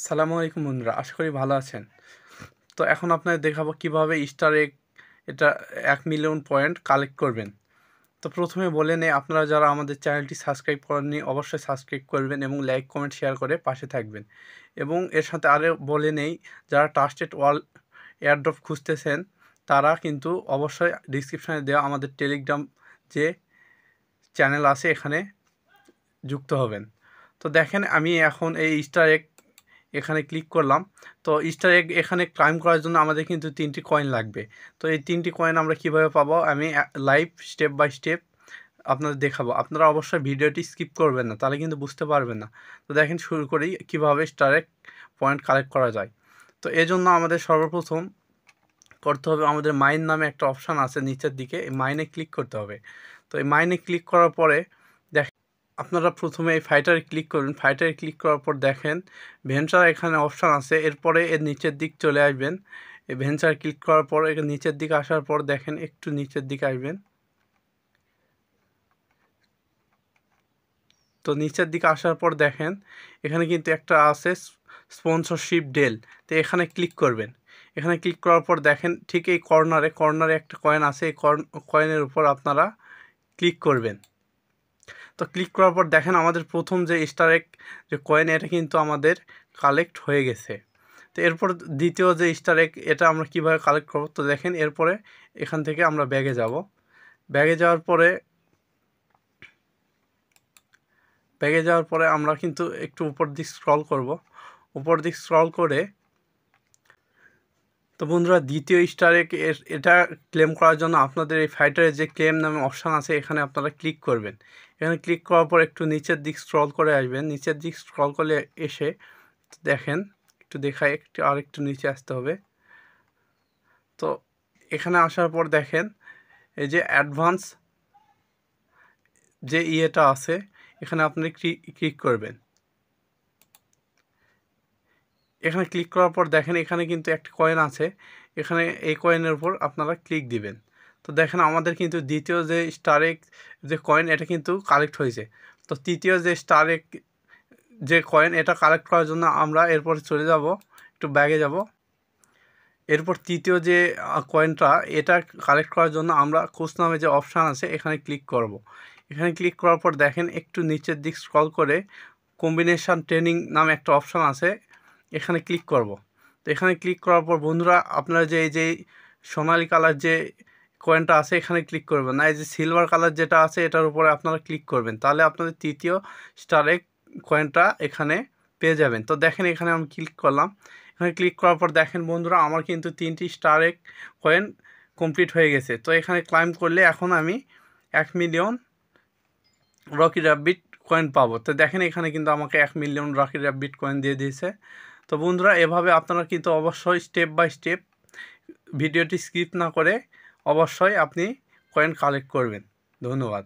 সালামু আলাইকুম বন্ধুরা, আশা করি ভালো আছেন। তো এখন আপনাদের দেখাবো কিভাবে স্টার এগ এটা 1 মিলিয়ন পয়েন্ট কালেক্ট করবেন। তো প্রথমে বলে নেই, আপনারা যারা আমাদের চ্যানেলটি সাবস্ক্রাইব করেননি অবশ্যই সাবস্ক্রাইব করবেন এবং লাইক কমেন্ট শেয়ার করে পাশে থাকবেন। এবং এর সাথে আরও বলে নেই, যারা ট্রাস্টেড ওয়াল এয়ারড্রপ খুঁজতেছেন তারা কিন্তু অবশ্যই ডিসক্রিপশানে দেওয়া আমাদের টেলিগ্রাম যে চ্যানেল আছে এখানে যুক্ত হবেন। তো দেখেন, আমি এখন এই স্টার এগ এখানে ক্লিক করলাম। তো ইস্টার এগ এখানে ক্লাইম করার জন্য আমাদের কিন্তু 3টি কয়েন লাগবে। তো এই 3টি কয়েন আমরা কিভাবে পাবো আমি লাইভ স্টেপ বাই স্টেপ আপনাদের দেখাবো। আপনারা অবশ্যই ভিডিওটি স্কিপ করবেন না, তাহলে কিন্তু বুঝতে পারবেন না। তো দেখেন, শুরু করি কীভাবে স্টার এগ পয়েন্ট কালেক্ট করা যায়। তো এই জন্য আমাদের সর্বপ্রথম করতে হবে, আমাদের মাইন নামে একটা অপশান আছে নিচের দিকে, এই মাইনে ক্লিক করতে হবে। তো এই মাইনে ক্লিক করার পরে আপনারা প্রথমে এই ফাইটারে ক্লিক করবেন। ফাইটারে ক্লিক করার পর দেখেন ভেঞ্চার এখানে অপশান আছে, এরপরে এর নিচের দিক চলে আসবেন। এই ভেঞ্চার ক্লিক করার পর এর নিচের দিকে আসার পর দেখেন একটু নিচের দিকে আসবেন। তো নিচের দিকে আসার পর দেখেন এখানে কিন্তু একটা আছে স্পন্সরশিপ ডেল। তো এখানে ক্লিক করবেন। এখানে ক্লিক করার পর দেখেন ঠিক এই কর্নারে একটা কয়েন আছে, এই কয়েনের উপর আপনারা ক্লিক করবেন। তো ক্লিক করার পর দেখেন আমাদের প্রথম যে স্টার এগ যে কয়েন, এটা কিন্তু আমাদের কালেক্ট হয়ে গেছে। তো এরপর দ্বিতীয় যে স্টার এগ, এটা আমরা কিভাবে কালেক্ট করব, তো দেখেন এরপরে এখান থেকে আমরা ব্যাগে যাব। ব্যাগে যাওয়ার পরে আমরা কিন্তু একটু উপর দিক স্ক্রল করব। উপর দিক স্ক্রল করে তো বন্ধুরা, দ্বিতীয় স্টার এগ এটা ক্লেম করার জন্য আপনাদের এই ফাইটারের যে ক্লেম নামে অপশান আছে এখানে আপনারা ক্লিক করবেন। এখানে ক্লিক করার পর একটু নিচের দিক স্ক্রল করে আসবেন। নিচের দিক স্ক্রল করলে এসে দেখেন, একটু দেখায়, আরেকটু নিচে আসতে হবে। তো এখানে আসার পর দেখেন এই যে অ্যাডভান্স যে ইয়েটা আছে এখানে আপনি ক্লিক করবেন। এখানে ক্লিক করার পর দেখেন এখানে কিন্তু একটা কয়েন আছে, এখানে এই কয়েনের উপর আপনারা ক্লিক দিবেন। তো দেখেন আমাদের কিন্তু দ্বিতীয় যে স্টার এগ যে কয়েন এটা কিন্তু কালেক্ট হয়েছে। তো তৃতীয় যে স্টার এগ যে কয়েন এটা কালেক্ট করার জন্য আমরা এরপর চলে যাব, একটু ব্যাগে যাব। এরপর তৃতীয় যে কয়েনটা এটা কালেক্ট করার জন্য আমরা কোর্স নামে যে অপশান আছে এখানে ক্লিক করব। এখানে ক্লিক করার পর দেখেন একটু নিচের দিক স্ক্রল করে কম্বিনেশান ট্রেনিং নামে একটা অপশান আছে, এখানে ক্লিক করব। তো এখানে ক্লিক করার পর বন্ধুরা, আপনারা যে এই যে সোনালি কালার যে কয়েনটা আছে এখানে ক্লিক করবেন না, এই যে সিলভার কালার যেটা আছে এটার উপরে আপনারা ক্লিক করবেন, তাহলে আপনাদের তৃতীয় স্টার এগ কয়েনটা এখানে পেয়ে যাবেন। তো দেখেন এখানে আমি ক্লিক করলাম। এখানে ক্লিক করার পর দেখেন বন্ধুরা, আমার কিন্তু 3টি স্টার এগ কয়েন কমপ্লিট হয়ে গেছে। তো এখানে ক্লাইম করলে এখন আমি 1 মিলিয়ন রকি র্যাবিট কয়েন পাবো। তো দেখেন এখানে কিন্তু আমাকে 1 মিলিয়ন রকি র্যাবিট কয়েন দিয়ে দিয়েছে। তো বন্ধুরা, এভাবে আপনারা কিন্তু অবশ্যই স্টেপ বাই স্টেপ ভিডিওটি স্কিপ না করে অবশ্যই আপনি কয়েন কালেক্ট করবেন। ধন্যবাদ।